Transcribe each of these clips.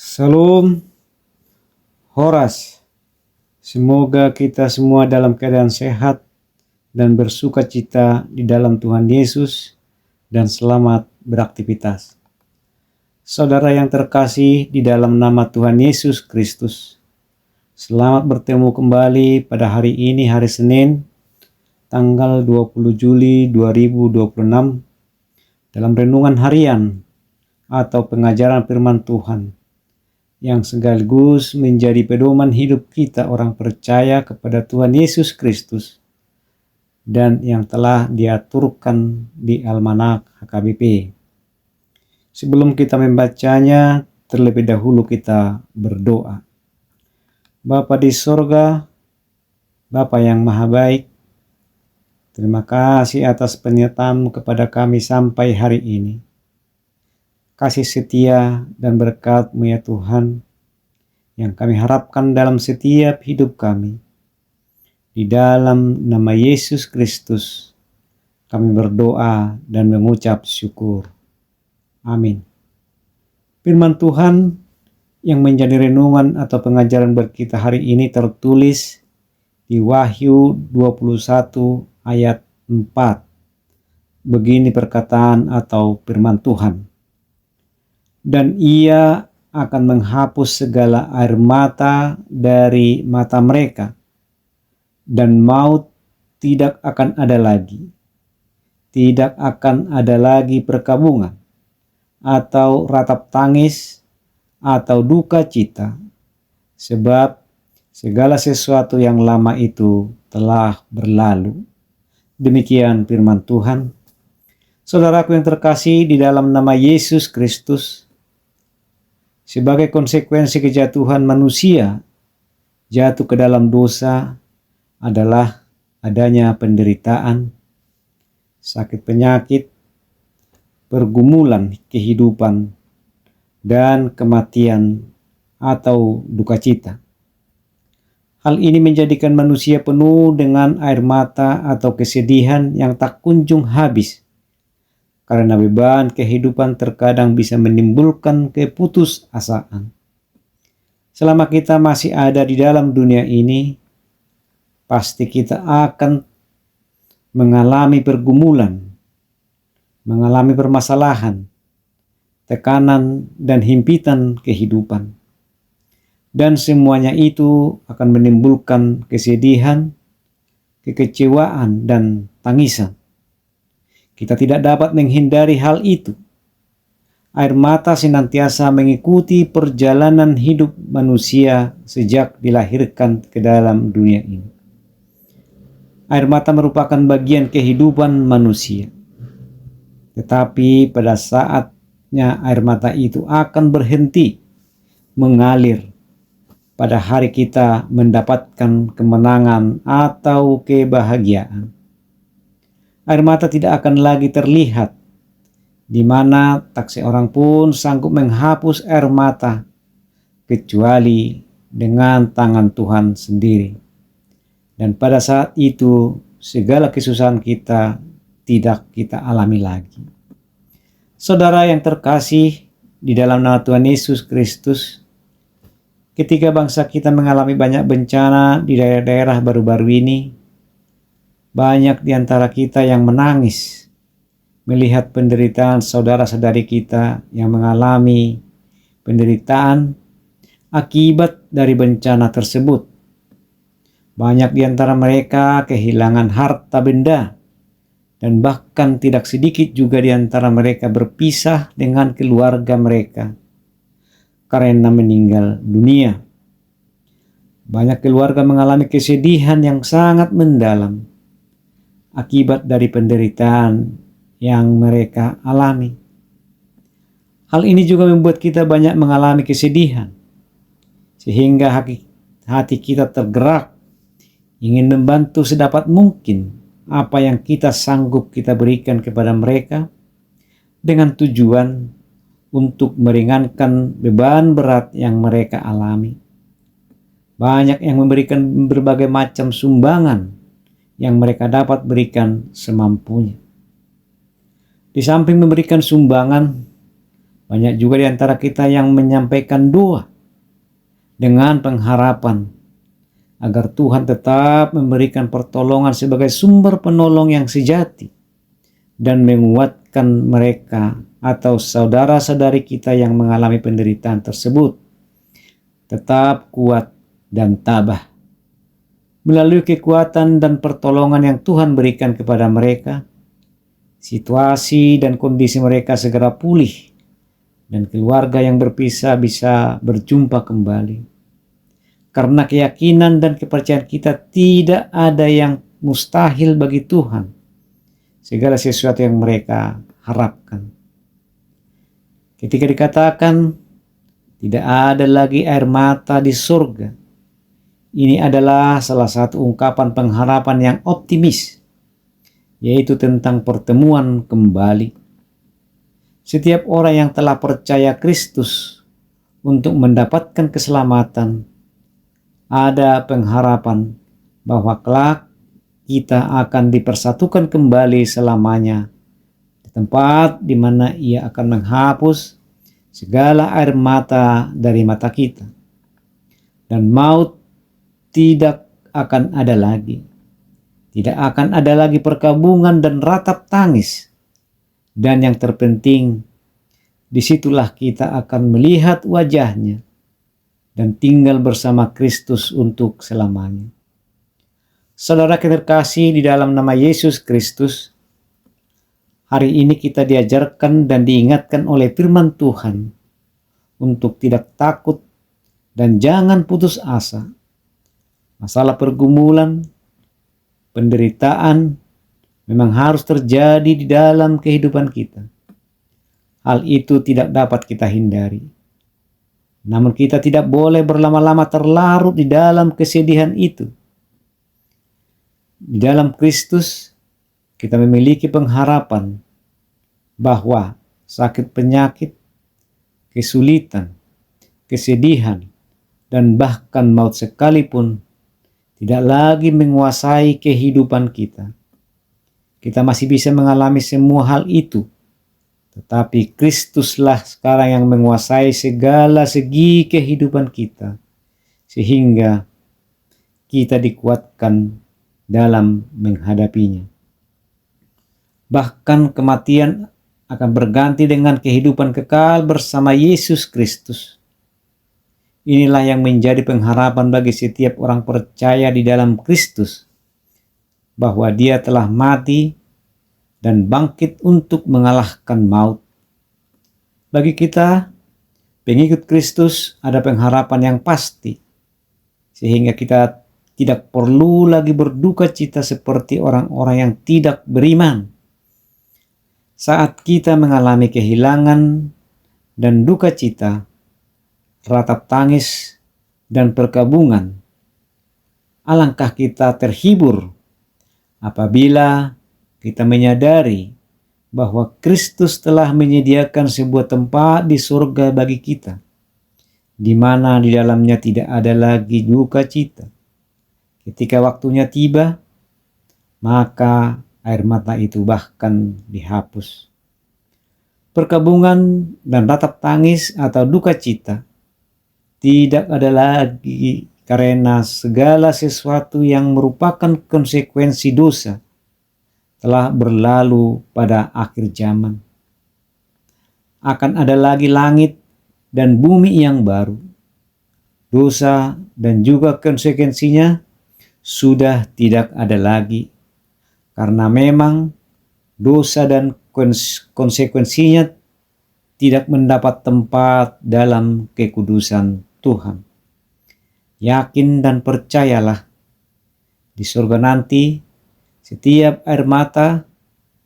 Salam Horas. Semoga kita semua dalam keadaan sehat dan bersuka cita di dalam Tuhan Yesus dan selamat beraktivitas. Saudara yang terkasih di dalam nama Tuhan Yesus Kristus, selamat bertemu kembali pada hari ini, hari Senin, tanggal 20 Juli 2026, dalam renungan harian atau pengajaran firman Tuhan, yang sekaligus menjadi pedoman hidup kita orang percaya kepada Tuhan Yesus Kristus dan yang telah diaturkan di Almanak HKBP. Sebelum kita membacanya, terlebih dahulu kita berdoa. Bapa di sorga, Bapa yang maha baik, terima kasih atas penyertaan kepada kami sampai hari ini. Kasih setia dan berkat-Mu ya Tuhan, yang kami harapkan dalam setiap hidup kami. Di dalam nama Yesus Kristus, kami berdoa dan mengucap syukur. Amin. Firman Tuhan yang menjadi renungan atau pengajaran bagi kita hari ini tertulis di Wahyu 21 ayat 4. Begini perkataan atau firman Tuhan. Dan Ia akan menghapus segala air mata dari mata mereka, dan maut tidak akan ada lagi. Tidak akan ada lagi perkabungan, atau ratap tangis, atau duka cita, sebab segala sesuatu yang lama itu telah berlalu. Demikian firman Tuhan. Saudaraku yang terkasih di dalam nama Yesus Kristus, sebagai konsekuensi kejatuhan manusia jatuh ke dalam dosa adalah adanya penderitaan, sakit penyakit, pergumulan kehidupan, dan kematian atau duka cita. Hal ini menjadikan manusia penuh dengan air mata atau kesedihan yang tak kunjung habis, karena beban kehidupan terkadang bisa menimbulkan keputusasaan. Selama kita masih ada di dalam dunia ini, pasti kita akan mengalami pergumulan, mengalami permasalahan, tekanan, dan himpitan kehidupan. Dan semuanya itu akan menimbulkan kesedihan, kekecewaan, dan tangisan. Kita tidak dapat menghindari hal itu. Air mata senantiasa mengikuti perjalanan hidup manusia sejak dilahirkan ke dalam dunia ini. Air mata merupakan bagian kehidupan manusia. Tetapi pada saatnya air mata itu akan berhenti mengalir pada hari kita mendapatkan kemenangan atau kebahagiaan. Air mata tidak akan lagi terlihat, di mana tak seorang pun sanggup menghapus air mata kecuali dengan tangan Tuhan sendiri. Dan pada saat itu segala kesusahan kita tidak kita alami lagi. Saudara yang terkasih di dalam nama Tuhan Yesus Kristus, ketika bangsa kita mengalami banyak bencana di daerah-daerah baru-baru ini, banyak di antara kita yang menangis melihat penderitaan saudara-saudari kita yang mengalami penderitaan akibat dari bencana tersebut. Banyak di antara mereka kehilangan harta benda, dan bahkan tidak sedikit juga di antara mereka berpisah dengan keluarga mereka karena meninggal dunia. Banyak keluarga mengalami kesedihan yang sangat mendalam akibat dari penderitaan yang mereka alami. Hal ini juga membuat kita banyak mengalami kesedihan, sehingga hati kita tergerak ingin membantu sedapat mungkin apa yang kita sanggup kita berikan kepada mereka, dengan tujuan untuk meringankan beban berat yang mereka alami. Banyak yang memberikan berbagai macam sumbangan yang mereka dapat berikan semampunya. Di samping memberikan sumbangan, Banyak juga di antara kita yang menyampaikan doa dengan pengharapan agar Tuhan tetap memberikan pertolongan sebagai sumber penolong yang sejati dan menguatkan mereka atau saudara-saudari kita yang mengalami penderitaan tersebut tetap kuat dan tabah. Melalui kekuatan dan pertolongan yang Tuhan berikan kepada mereka, situasi dan kondisi mereka segera pulih dan keluarga yang berpisah bisa berjumpa kembali. Karena keyakinan dan kepercayaan kita, tidak ada yang mustahil bagi Tuhan. Segala sesuatu yang mereka harapkan. Ketika dikatakan tidak ada lagi air mata di surga, ini adalah salah satu ungkapan pengharapan yang optimis, yaitu tentang pertemuan kembali. Setiap orang yang telah percaya Kristus untuk mendapatkan keselamatan, ada pengharapan bahwa kelak kita akan dipersatukan kembali selamanya di tempat di mana Ia akan menghapus segala air mata dari mata kita, dan maut tidak akan ada lagi. Tidak akan ada lagi perkabungan dan ratap tangis. Dan yang terpenting, disitulah kita akan melihat wajahnya dan tinggal bersama Kristus untuk selamanya. Saudara terkasih di dalam nama Yesus Kristus, hari ini kita diajarkan dan diingatkan oleh firman Tuhan untuk tidak takut dan jangan putus asa. Masalah pergumulan, penderitaan memang harus terjadi di dalam kehidupan kita. Hal itu tidak dapat kita hindari. Namun kita tidak boleh berlama-lama terlarut di dalam kesedihan itu. Di dalam Kristus kita memiliki pengharapan bahwa sakit penyakit, kesulitan, kesedihan, dan bahkan maut sekalipun tidak lagi menguasai kehidupan kita. Kita masih bisa mengalami semua hal itu, tetapi Kristuslah sekarang yang menguasai segala segi kehidupan kita, sehingga kita dikuatkan dalam menghadapinya. Bahkan kematian akan berganti dengan kehidupan kekal bersama Yesus Kristus. Inilah yang menjadi pengharapan bagi setiap orang percaya di dalam Kristus, bahwa Dia telah mati dan bangkit untuk mengalahkan maut. Bagi kita, pengikut Kristus, ada pengharapan yang pasti, sehingga kita tidak perlu lagi berduka cita seperti orang-orang yang tidak beriman. Saat kita mengalami kehilangan dan duka cita, ratap tangis dan perkabungan, alangkah kita terhibur apabila kita menyadari bahwa Kristus telah menyediakan sebuah tempat di surga bagi kita, di mana di dalamnya tidak ada lagi duka cita. Ketika waktunya tiba, maka air mata itu bahkan dihapus. Perkabungan dan ratap tangis atau duka cita tidak ada lagi karena segala sesuatu yang merupakan konsekuensi dosa telah berlalu pada akhir zaman. Akan ada lagi langit dan bumi yang baru. Dosa dan juga konsekuensinya sudah tidak ada lagi, karena memang dosa dan konsekuensinya tidak mendapat tempat dalam kekudusan Tuhan. Yakin dan percayalah, di surga nanti setiap air mata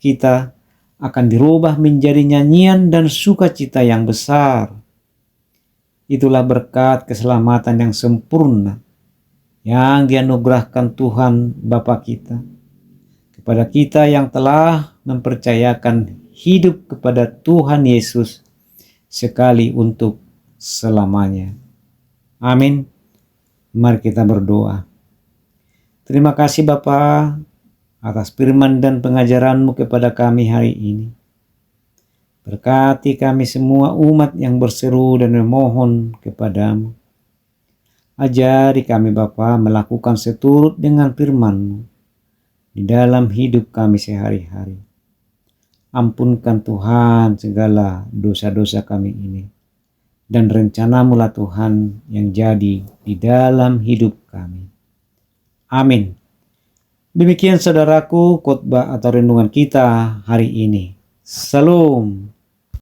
kita akan dirubah menjadi nyanyian dan sukacita yang besar. Itulah berkat keselamatan yang sempurna yang dianugerahkan Tuhan Bapa kita kepada kita yang telah mempercayakan hidup kepada Tuhan Yesus sekali untuk selamanya. Amin. Mari kita berdoa. Terima kasih Bapa atas firman dan pengajaran-Mu kepada kami hari ini. Berkati kami semua umat yang berseru dan memohon kepadamu. Ajari kami Bapa melakukan seturut dengan firman-Mu di dalam hidup kami sehari-hari. Ampunkan Tuhan segala dosa-dosa kami ini. Dan rencana-Mu lah Tuhan yang jadi di dalam hidup kami. Amin. Demikian saudaraku khotbah atau renungan kita hari ini. Salam.